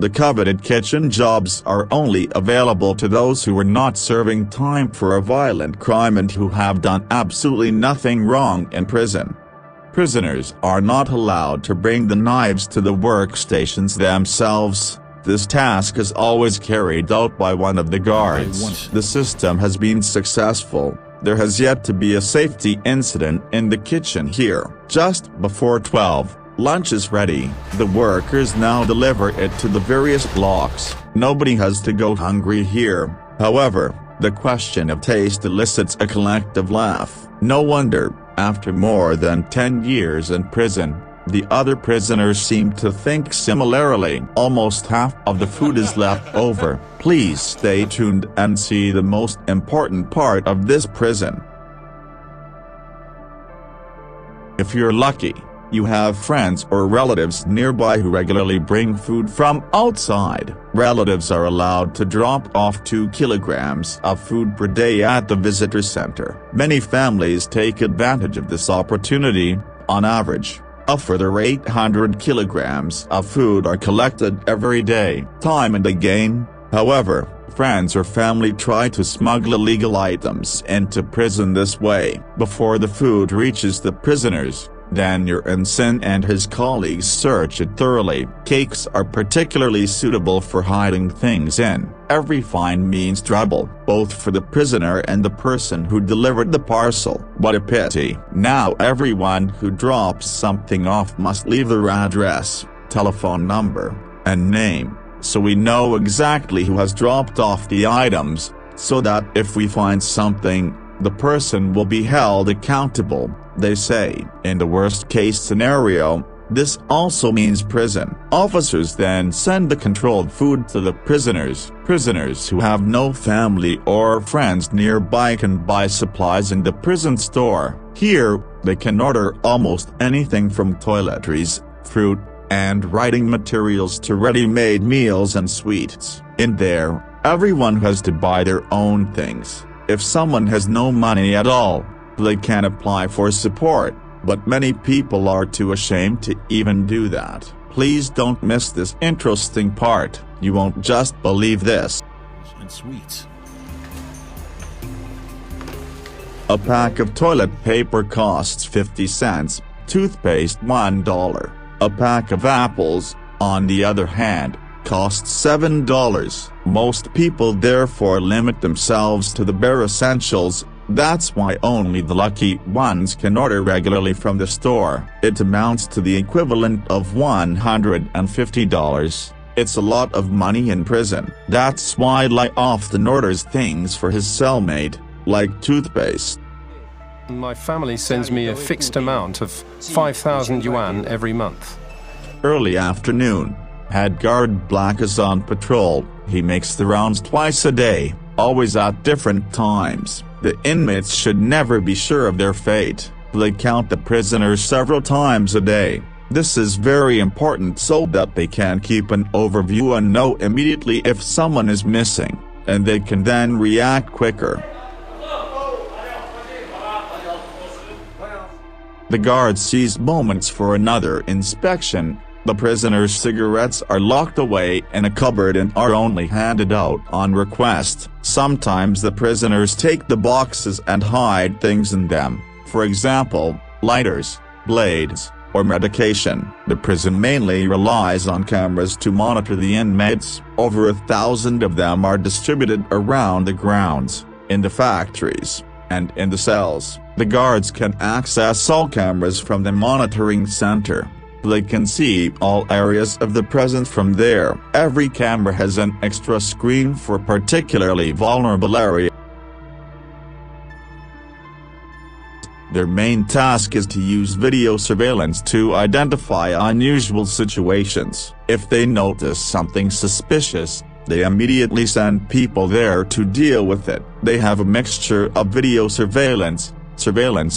The coveted kitchen jobs are only available to those who are not serving time for a violent crime and who have done absolutely nothing wrong in prison. Prisoners are not allowed to bring the knives to the workstations themselves. This task is always carried out by one of the guards. The system has been successful. There has yet to be a safety incident in the kitchen here. Just before 12, lunch is ready. The workers now deliver it to the various blocks. Nobody has to go hungry here. However, the question of taste elicits a collective laugh. No wonder, after more than 10 years in prison, the other prisoners seem to think similarly. Almost half of the food is left over. Please stay tuned and see the most important part of this prison. If you're lucky, you have friends or relatives nearby who regularly bring food from outside. Relatives are allowed to drop off 2 kilograms of food per day at the visitor center. Many families take advantage of this opportunity. On average, a further 800 kilograms of food are collected every day. Time and again, however, friends or family try to smuggle illegal items into prison this way. Before the food reaches the prisoners, Daniel Ensign and his colleagues search it thoroughly. Cakes are particularly suitable for hiding things in. Every find means trouble, both for the prisoner and the person who delivered the parcel. What a pity. Now everyone who drops something off must leave their address, telephone number, and name, so we know exactly who has dropped off the items, so that if we find something, the person will be held accountable. They say, in the worst-case scenario, this also means prison. Officers then send the controlled food to the prisoners. Prisoners who have no family or friends nearby can buy supplies in the prison store. Here, they can order almost anything from toiletries, fruit, and writing materials to ready-made meals and sweets. In there, everyone has to buy their own things. If someone has no money at all, they can apply for support, but many people are too ashamed to even do that. Please don't miss this interesting part. You won't just believe this. And sweets. A pack of toilet paper costs 50 cents, toothpaste $1. A pack of apples, on the other hand, costs $7. Most people therefore limit themselves to the bare essentials. That's why only the lucky ones can order regularly from the store. It amounts to the equivalent of $150. It's a lot of money in prison. That's why Lai often orders things for his cellmate, like toothpaste. My family sends me a fixed amount of 5,000 yuan every month. Early afternoon, head guard Black is on patrol. He makes the rounds twice a day, always at different times. The inmates should never be sure of their fate. They count the prisoners several times a day. This is very important so that they can keep an overview and know immediately if someone is missing, and they can then react quicker. The guard sees moments for another inspection. The prisoners' cigarettes are locked away in a cupboard and are only handed out on request. Sometimes the prisoners take the boxes and hide things in them, for example, lighters, blades, or medication. The prison mainly relies on cameras to monitor the inmates. Over 1,000 of them are distributed around the grounds, in the factories, and in the cells. The guards can access all cameras from the monitoring center. They can see all areas of the prison from there. Every camera has an extra screen for particularly vulnerable areas. Their main task is to use video surveillance to identify unusual situations. If they notice something suspicious, they immediately send people there to deal with it. They have a mixture of video surveillance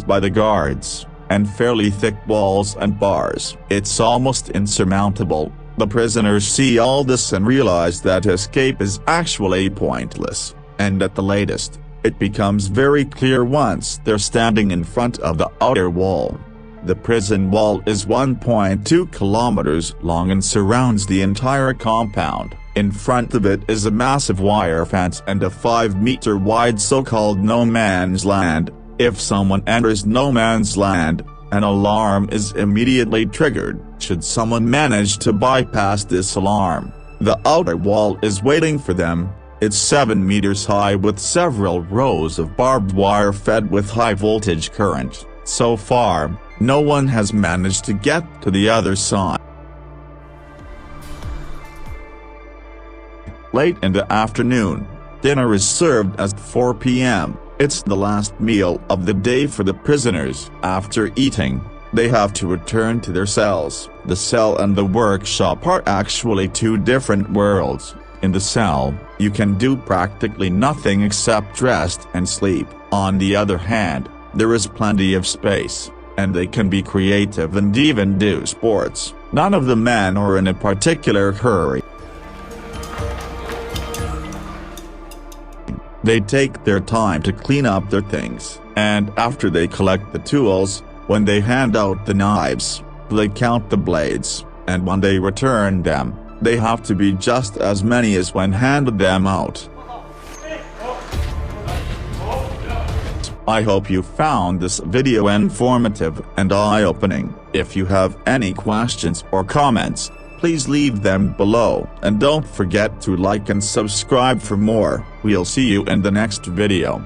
by the guards, and fairly thick walls and bars. It's almost insurmountable. The prisoners see all this and realize that escape is actually pointless, and at the latest, it becomes very clear once they're standing in front of the outer wall. The prison wall is 1.2 kilometers long and surrounds the entire compound. In front of it is a massive wire fence and a 5-meter wide so-called no man's land. If someone enters no man's land, an alarm is immediately triggered, should someone manage to bypass this alarm. The outer wall is waiting for them. It's 7 meters high with several rows of barbed wire fed with high-voltage current. So far, no one has managed to get to the other side. Late in the afternoon, dinner is served at 4 p.m. It's the last meal of the day for the prisoners. After eating, they have to return to their cells. The cell and the workshop are actually two different worlds. In the cell, you can do practically nothing except rest and sleep. On the other hand, there is plenty of space, and they can be creative and even do sports. None of the men are in a particular hurry. They take their time to clean up their things, and after they collect the tools, when they hand out the knives, they count the blades, and when they return them, they have to be just as many as when handed them out. I hope you found this video informative and eye-opening. If you have any questions or comments, please leave them below, and don't forget to like and subscribe for more. We'll see you in the next video.